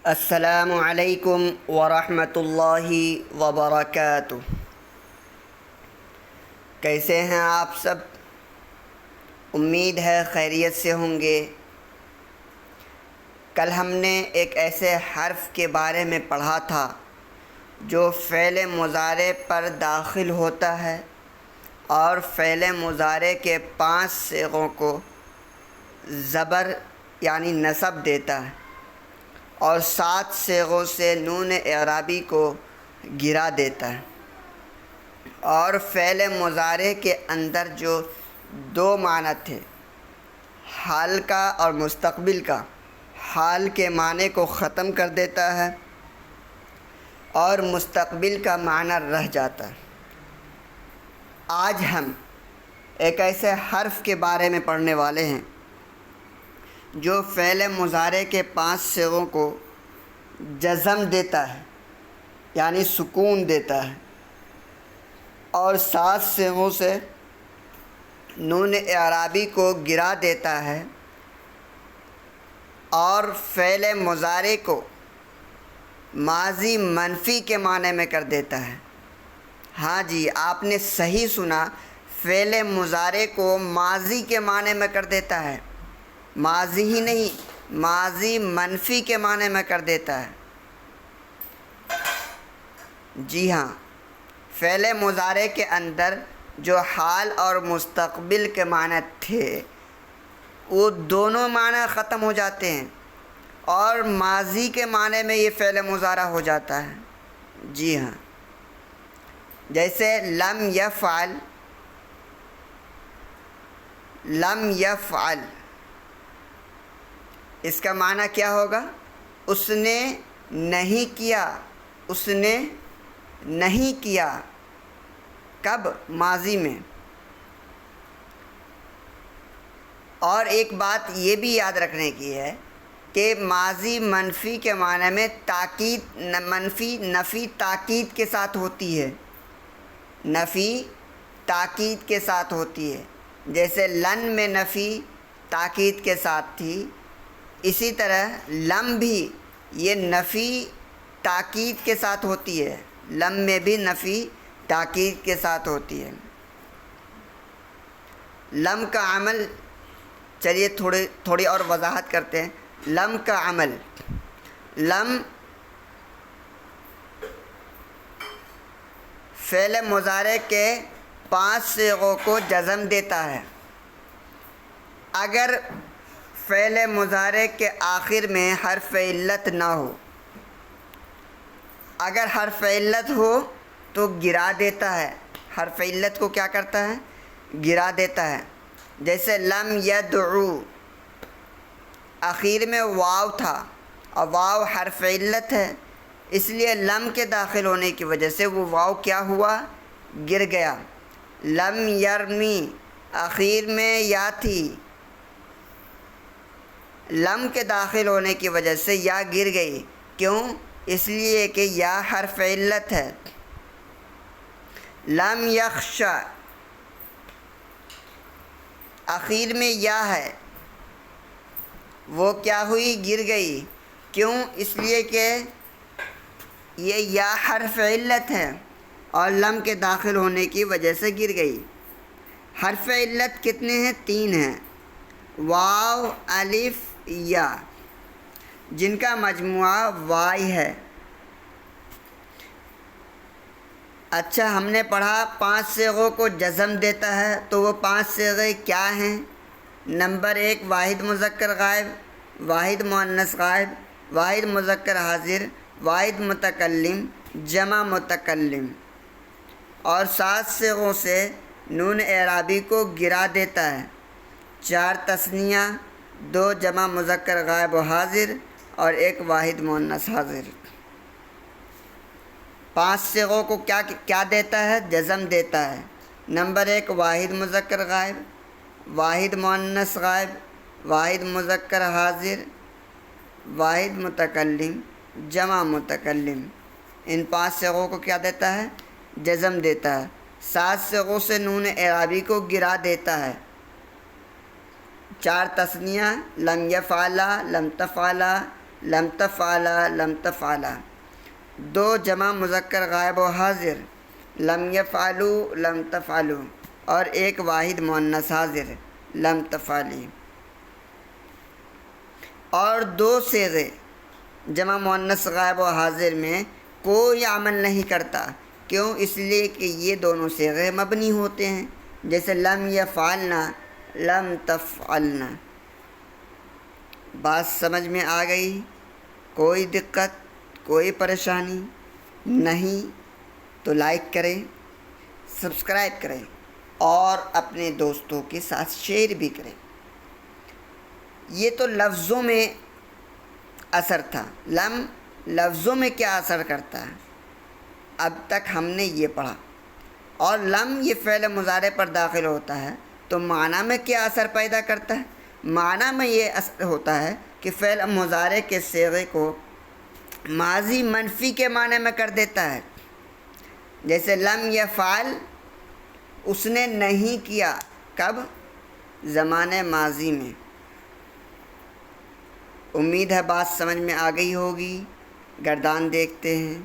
السلام علیکم ورحمۃ اللہ وبرکاتہ۔ کیسے ہیں آپ سب؟ امید ہے خیریت سے ہوں گے۔ کل ہم نے ایک ایسے حرف کے بارے میں پڑھا تھا جو فعل مضارع پر داخل ہوتا ہے اور فعل مضارع کے 5 صیغوں کو زبر یعنی نصب دیتا ہے اور 7 صیغوں سے نون اعرابی کو گرا دیتا ہے۔ اور فعل مضارع کے اندر جو 2 معنی تھے، حال کا اور مستقبل کا، حال کے معنی کو ختم کر دیتا ہے اور مستقبل کا معنی رہ جاتا ہے۔ آج ہم ایک ایسے حرف کے بارے میں پڑھنے والے ہیں جو فعل مضارع کے 5 صیغوں کو جزم دیتا ہے یعنی سکون دیتا ہے اور 7 صیغوں سے نون اعرابی کو گرا دیتا ہے اور فعل مضارع کو ماضی منفی کے معنی میں کر دیتا ہے۔ ہاں جی، آپ نے صحیح سنا، فعل مضارع کو ماضی کے معنی میں کر دیتا ہے، ماضی ہی نہیں، ماضی منفی کے معنی میں کر دیتا ہے۔ جی ہاں، فعل مضارع کے اندر جو حال اور مستقبل کے معنی تھے وہ دونوں معنی ختم ہو جاتے ہیں اور ماضی کے معنی میں یہ فعل مضارع ہو جاتا ہے۔ جی ہاں، جیسے لم یفعل، لم یفعل، اس کا معنی کیا ہوگا؟ اس نے نہیں کیا، اس نے نہیں کیا۔ کب؟ ماضی میں۔ اور ایک بات یہ بھی یاد رکھنے کی ہے کہ ماضی منفی کے معنی میں تاکید، نفی تاکید کے ساتھ ہوتی ہے، نفی تاکید کے ساتھ ہوتی ہے۔ جیسے لن میں نفی تاکید کے ساتھ تھی، اسی طرح لم بھی یہ نفی تاکید کے ساتھ ہوتی ہے، لم میں بھی نفی تاکید کے ساتھ ہوتی ہے۔ لم کا عمل، چلیے تھوڑی اور وضاحت کرتے ہیں۔ لم کا عمل، لم فعل مضارع کے 5 صیغوں کو جزم دیتا ہے۔ اگر فعل مضارع کے آخر میں حرف علت نہ ہو، اگر حرف علت ہو تو گرا دیتا ہے، حرف علت کو کیا کرتا ہے؟ گرا دیتا ہے۔ جیسے لم یدعو، آخر میں واو تھا اور واو حرف علت ہے، اس لیے لم کے داخل ہونے کی وجہ سے وہ واو کیا ہوا؟ گر گیا۔ لم یرمی، آخر میں یا تھی، لم کے داخل ہونے کی وجہ سے یا گر گئی۔ کیوں؟ اس لیے کہ یا حرف علت ہے۔ لم یخشع، آخر میں یا ہے، وہ کیا ہوئی؟ گر گئی۔ کیوں؟ اس لیے کہ یہ یا حرف علت ہے اور لم کے داخل ہونے کی وجہ سے گر گئی۔ حرف علت کتنے ہیں؟ 3 ہیں، واو، الف، یا، جن کا مجموعہ وائی ہے۔ اچھا، ہم نے پڑھا 5 صیغوں کو جزم دیتا ہے، تو وہ 5 صیغے کیا ہیں؟ نمبر 1 واحد مذکر غائب، واحد مؤنث غائب، واحد مذکر حاضر، واحد متکلم، جمع متکلم۔ اور 7 صیغوں سے نون اعرابی کو گرا دیتا ہے، 4 تثنیہ، 2 جمع مذکر غائب و حاضر اور 1 واحد مؤنث حاضر۔ 5 صیغوں کو کیا دیتا ہے؟ جزم دیتا ہے۔ نمبر 1 واحد مذکر غائب، واحد مؤنث غائب، واحد مذکر حاضر، واحد متکلم، جمع متکلم۔ ان 5 صیغوں کو کیا دیتا ہے؟ جزم دیتا ہے۔ 7 صیغوں سے نون اعرابی کو گرا دیتا ہے، 4 تثنیہ، لم یفعلا، لم تفعلا، لم تفعلا لم تفعلا. 2 جمع مذکر غائب و حاضر لم یفعلوا لم تفعلوا، اور 1 واحد مؤنث حاضر لم تفعلی. اور 2 صیغے جمع مؤنث غائب و حاضر میں کوئی عمل نہیں کرتا. کیوں؟ اس لیے کہ یہ دونوں صیغے مبنی ہوتے ہیں، جیسے لم یفعلنا لم تفعلنا. بات سمجھ میں آ گئی؟ کوئی دقت، کوئی پریشانی نہیں تو لائک کریں، سبسکرائب کریں اور اپنے دوستوں کے ساتھ شیئر بھی کریں. یہ تو لفظوں میں اثر تھا. لم لفظوں میں کیا اثر کرتا ہے اب تک ہم نے یہ پڑھا. اور لم یہ فعل مضارع پر داخل ہوتا ہے تو معنی میں کیا اثر پیدا کرتا ہے؟ معنی میں یہ اثر ہوتا ہے کہ فعل مضارع کے صیغے کو ماضی منفی کے معنی میں کر دیتا ہے. جیسے لم یفعل اس نے نہیں کیا. کب؟ زمانے ماضی میں. امید ہے بات سمجھ میں آ گئی ہوگی. گردان دیکھتے ہیں.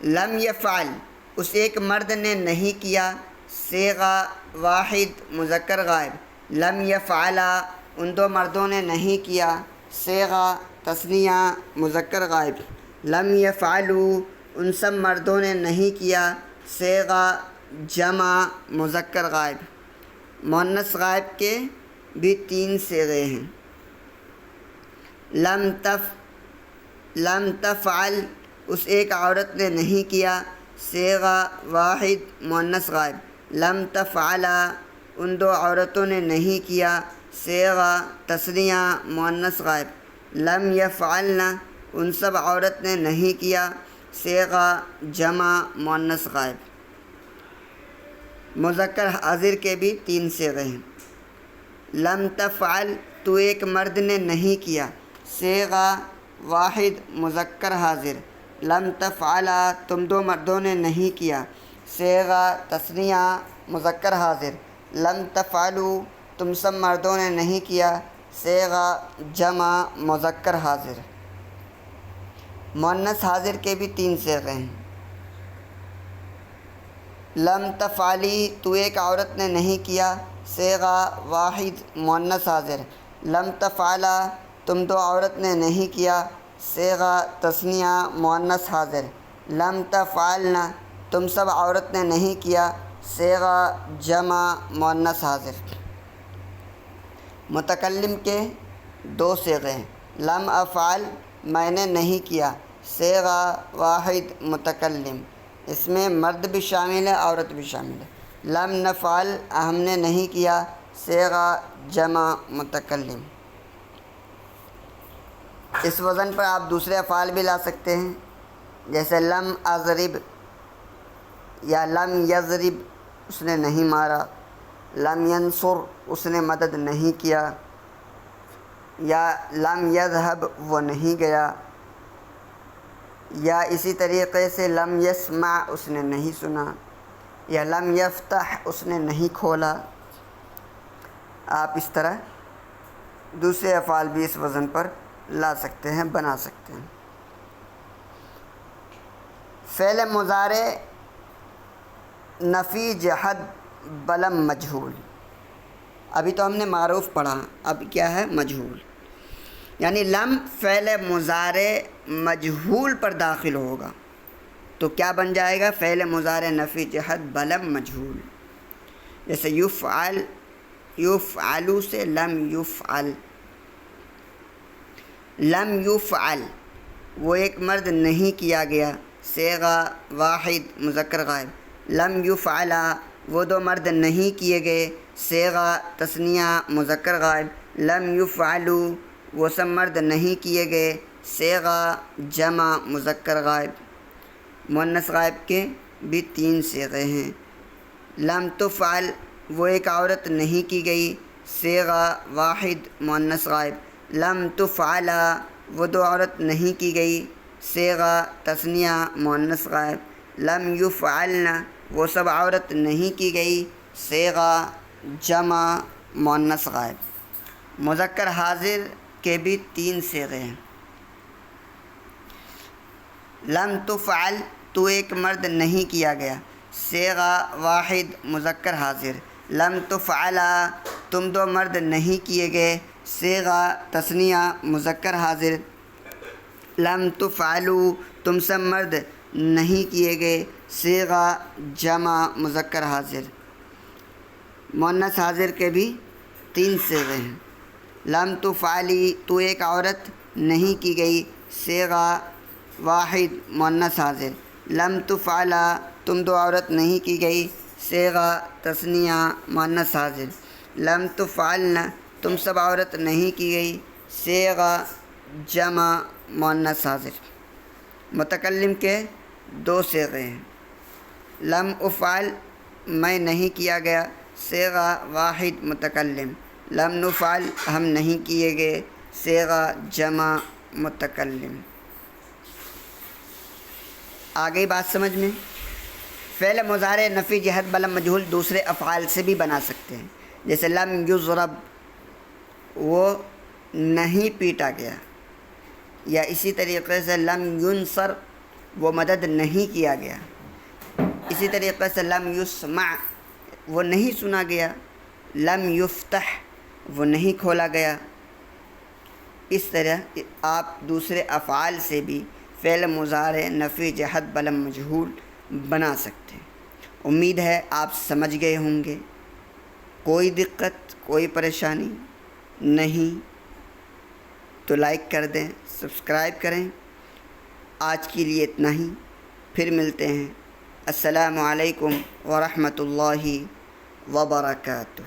لم یفعل اس ایک مرد نے نہیں کیا. صیغہ واحد مذکر غائب. لم یفعلا ان 2 مردوں نے نہیں کیا. صیغہ تثنیہ مذکر غائب. لم یفعلوا ان سب مردوں نے نہیں کیا. صیغہ جمع مذکر غائب. مؤنث غائب کے بھی 3 صیغے ہیں. لم تفعل اس ایک عورت نے نہیں کیا. صیغہ واحد مؤنث غائب. لم تفعلا ان 2 عورتوں نے نہیں کیا. صیغہ تثنیہ مؤنث غائب. لم یفعلن ان سب عورت نے نہیں کیا. صیغہ جمع مؤنث غائب. مذکر حاضر کے بھی 3 صیغے ہیں. لم تفعل تو ایک مرد نے نہیں کیا. صیغہ واحد مذکر حاضر. لم تفعلا تم 2 مردوں نے نہیں کیا. صیغہ تثنیہ مذکر حاضر. لم تفعلوا تم سب مردوں نے نہیں کیا. صیغہ جمع مذکر حاضر. مؤنث حاضر کے بھی 3 صیغے ہیں. لم تفعلی تو ایک عورت نے نہیں کیا. صیغہ واحد مؤنث حاضر. لم تفعلا تم 2 عورت نے نہیں کیا. صیغہ تثنیہ مؤنث حاضر. لم تفعلن تم سب عورت نے نہیں کیا. صیغہ جمع مؤنث حاضر. متکلم کے 2 صیغے ہیں. لم افعل میں نے نہیں کیا. صیغہ واحد متکلم. اس میں مرد بھی شامل ہے، عورت بھی شامل ہے. لم نفعل ہم نے نہیں کیا. صیغہ جمع متکلم. اس وزن پر آپ دوسرے افعال بھی لا سکتے ہیں، جیسے لم اضرب یا لم یضرب اس نے نہیں مارا. لم ینصر اس نے مدد نہیں کیا. یا لم یذهب وہ نہیں گیا. یا اسی طریقے سے لم یسمع اس نے نہیں سنا. یا لم یفتح اس نے نہیں کھولا. آپ اس طرح دوسرے افعال بھی اس وزن پر لا سکتے ہیں، بنا سکتے ہیں. فعل مضارع نفی جہد بلم مجہول. ابھی تو ہم نے معروف پڑھا، اب کیا ہے؟ مجہول. یعنی لم فعل مضارع مجہول پر داخل ہوگا تو کیا بن جائے گا؟ فعل مضارع نفی جہد بلم مجہول. جیسے یفعل، یفعلو سے لم یفعل. لم یفعل وہ ایک مرد نہیں کیا گیا. صیغہ واحد مذکر غائب. لم یفعلا وہ 2 مرد نہیں کیے گئے. صیغہ تثنیہ مذکر غائب. لم یفعلوا وہ سب مرد نہیں کیے گئے. صیغہ جمع مذکر غائب. مؤنث غائب کے بھی 3 صیغے ہیں. لم تفعل وہ ایک عورت نہیں کی گئی. صیغہ واحد مؤنث غائب. لم تفعلا وہ 2 عورت نہیں کی گئی. صیغہ تثنیہ مؤنث غائب. لم یفعلن وہ سب عورت نہیں کی گئی. صیغہ جمع مؤنث غائب۔ مذکر حاضر کے بھی 3 صیغے ہیں۔ لم تفعل تو ایک مرد نہیں کیا گیا، صیغہ واحد مذکر حاضر۔ لم تفعلا تم 2 مرد نہیں کیے گئے، صیغہ تثنیہ مذکر حاضر۔ لم تفعلوا تم سب مرد نہیں کیے گئے، صیغہ جمع مذکر حاضر۔ مؤنث حاضر کے بھی 3 صیغے ہیں۔ لم تفعلی تو ایک عورت نہیں کی گئی، صیغہ واحد مؤنث حاضر۔ لم تفعلا تم 2 عورت نہیں کی گئی، صیغہ تثنیہ مؤنث حاضر۔ لم تفعلن تم سب عورت نہیں کی گئی، صیغہ جمع مؤنث حاضر۔ متکلم کے 2 صیغے ہیں۔ لم افعل میں نہیں کیا گیا، صیغہ واحد متکلم۔ لم نفعل ہم نہیں کیے گئے، صیغہ جمع متکلم۔ آگئی بات سمجھ میں؟ فعل مضارع نفی جہت بلم مجہول دوسرے افعال سے بھی بنا سکتے ہیں، جیسے لم یضرب وہ نہیں پیٹا گیا، یا اسی طریقے سے لم ینصر وہ مدد نہیں کیا گیا، اسی طریقے سے لم یسمع وہ نہیں سنا گیا، لم یفتح وہ نہیں کھولا گیا۔ اس طرح آپ دوسرے افعال سے بھی فعل مضارع نفی جہت بلم مجہول بنا سکتے ہیں۔ امید ہے آپ سمجھ گئے ہوں گے۔ کوئی دقت کوئی پریشانی نہیں تو لائک کر دیں، سبسکرائب کریں۔ آج کے لیے اتنا ہی، پھر ملتے ہیں۔ السلام علیکم ورحمۃ اللہ وبرکاتہ۔